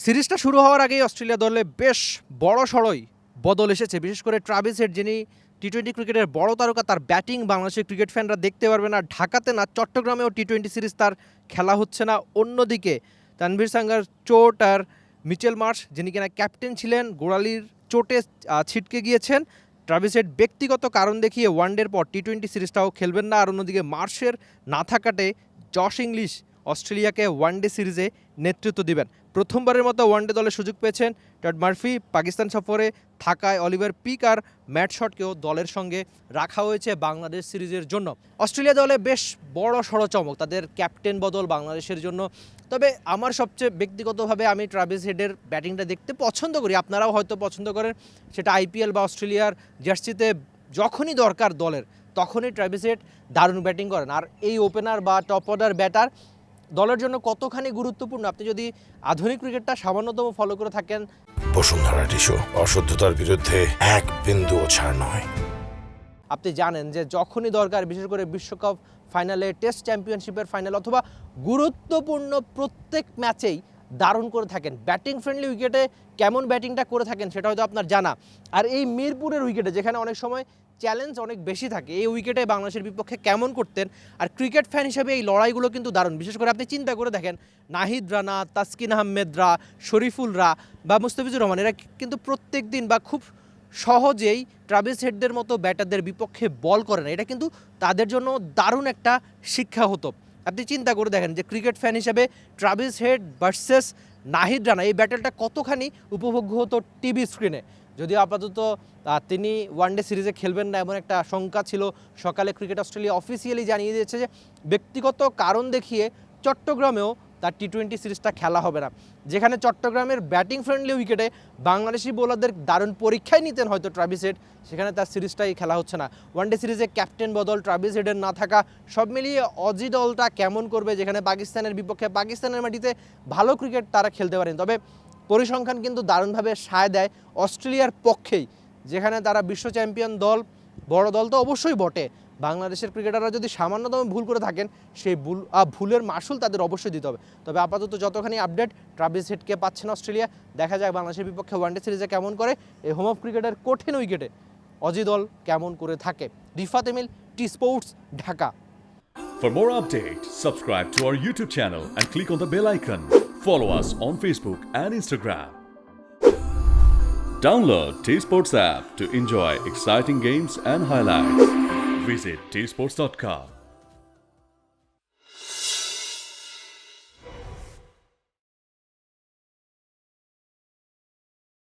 সিরিজটা শুরু হওয়ার আগেই অস্ট্রেলিয়া দলে বেশ বড়সড়ই বদল এসেছে। বিশেষ করে ট্রাভিস হেড, যিনি টি-20 ক্রিকেটের বড় তারকা, তার ব্যাটিং বাংলাদেশের ক্রিকেট ফ্যানরা দেখতে পারবে না। ঢাকাতে না, চট্টগ্রামেও টি-20 সিরিজ তার খেলা হচ্ছে না। অন্যদিকে তানভীর সাঙ্গার চোট আর মিচেল মার্শ, যিনি কিনা ক্যাপ্টেন ছিলেন, গোড়ালির চোটে ছিটকে গিয়েছেন। ট্রাভিস হেড ব্যক্তিগত কারণ দেখিয়ে ওয়ানডের পর টি-20 সিরিজটাও খেলবেন না। আর অন্যদিকে মার্শের না থাকাতে জশ ইংলিশ অস্ট্রেলিয়াকে ওয়ানডে সিরিজে নেতৃত্ব দিবেন। প্রথমবারের মতো ওয়ানডে দলে সুযোগ পেয়েছেন টড মার্ফি। পাকিস্তান সফরে থাকায় অলিভার পিক আর ম্যাট শটকেও দলের সঙ্গে রাখা হয়েছে বাংলাদেশ সিরিজের জন্য। অস্ট্রেলিয়া দলে বেশ বড় সড় চমক, তাদের ক্যাপ্টেন বদল বাংলাদেশের জন্য। তবে আমার সবচেয়ে ব্যক্তিগতভাবে আমি ট্রাভিস হেডের ব্যাটিংটা দেখতে পছন্দ করি, আপনারাও হয়তো পছন্দ করেন। সেটা আইপিএল বা অস্ট্রেলিয়ার জার্সিতে যখনই দরকার দলের, তখনই ট্রাভিস হেড দারুণ ব্যাটিং করেন। আর এই ওপেনার বা টপ অর্ডার ব্যাটার দলের জন্য কতখানি গুরুত্বপূর্ণ, আপনি যদি আধুনিক ক্রিকেটটা সামান্যতম ফলো করে থাকেন। বসুন্ধরা টিস্যু, অশুদ্ধতার বিরুদ্ধে এক বিন্দুও ছাড় নয়। আপনি জানেন যে যখনই দরকার, বিশেষ করে বিশ্বকাপ ফাইনালে, টেস্ট চ্যাম্পিয়নশিপের ফাইনাল অথবা গুরুত্বপূর্ণ প্রত্যেক ম্যাচেই দারুণ করে থাকেন। ব্যাটিং ফ্রেন্ডলি উইকেটে কেমন ব্যাটিংটা করে থাকেন সেটা হয়তো আপনার জানা। আর এই মিরপুরের উইকেটে, যেখানে অনেক সময় চ্যালেঞ্জ অনেক বেশি থাকে, এই উইকেটে বাংলাদেশের বিপক্ষে কেমন করতেন। আর ক্রিকেট ফ্যান হিসেবে এই লড়াইগুলো কিন্তু দারুণ। বিশেষ করে আপনি চিন্তা করে দেখেন, নাহিদ রানা, তাসকিন আহমেদরা, শরীফুলরা বা মুস্তাফিজুর রহমান, এরা কিন্তু প্রত্যেক দিন বা খুব সহজেই ট্রাভিস হেডদের মতো ব্যাটারদের বিপক্ষে বল করে না। এটা কিন্তু তাদের জন্য দারুণ একটা শিক্ষা হতো। আপনি চিন্তা করে দেখেন যে ক্রিকেট ফ্যান হিসেবে Travis head versus Nahid Rana, এই ব্যাটেলটা কতখানি উপভোগ্য হতো টিভি স্ক্রিনে। যদিও আপাতত তিনি ওয়ানডে সিরিজে খেলবেন না এমন একটা আশঙ্কা ছিল। সকালে ক্রিকেট অস্ট্রেলিয়া অফিসিয়ালি জানিয়ে দিয়েছে যে ব্যক্তিগত কারণ দেখিয়ে চট্টগ্রামেও তার টি-20 সিরিজটা খেলা হবে না। যেখানে চট্টগ্রামের ব্যাটিং ফ্রেন্ডলি উইকেটে বাংলাদেশি বোলারদের দারুণ পরীক্ষায় নিতেন হয়তো ট্রাভিস হেড, সেখানে তার সিরিজটাই খেলা হচ্ছে না। ওয়ানডে সিরিজে ক্যাপ্টেন বদল, ট্রাভিস হেডের না থাকা, সব মিলিয়ে অজি দলটা কেমন করবে, যেখানে পাকিস্তানের বিপক্ষে পাকিস্তানের মাটিতে ভালো ক্রিকেট তারা খেলতে পারেন। তবে পরিসংখ্যান কিন্তু দারুণভাবে সায় দেয় অস্ট্রেলিয়ার পক্ষেই, যেখানে তারা বিশ্ব চ্যাম্পিয়ন দল, বড় দল তো অবশ্যই বটে। বাংলাদেশের ক্রিকেটাররা যদি সামান্যতম ভুল করে থাকেন, সেই ভুলের মাসুল তাদের অবশ্যই দিতে হবে। তবে আপাতত যতখানি আপডেট, ট্রাভিস হেডকে পাচ্ছেন অস্ট্রেলিয়া। দেখা যাক বাংলাদেশের বিপক্ষে ওয়ানডে সিরিজে কেমন করে। এই হোম অফ ক্রিকেটের কঠিন উইকেটে অজি দল কেমন করে থাকে। Rifat Emil, T sports, Dhaka. For more updates, subscribe to our YouTube channel and click on the bell icon. Follow us on Facebook and Instagram. Download T-Sports app to enjoy exciting games and highlights. Visit tsports.com.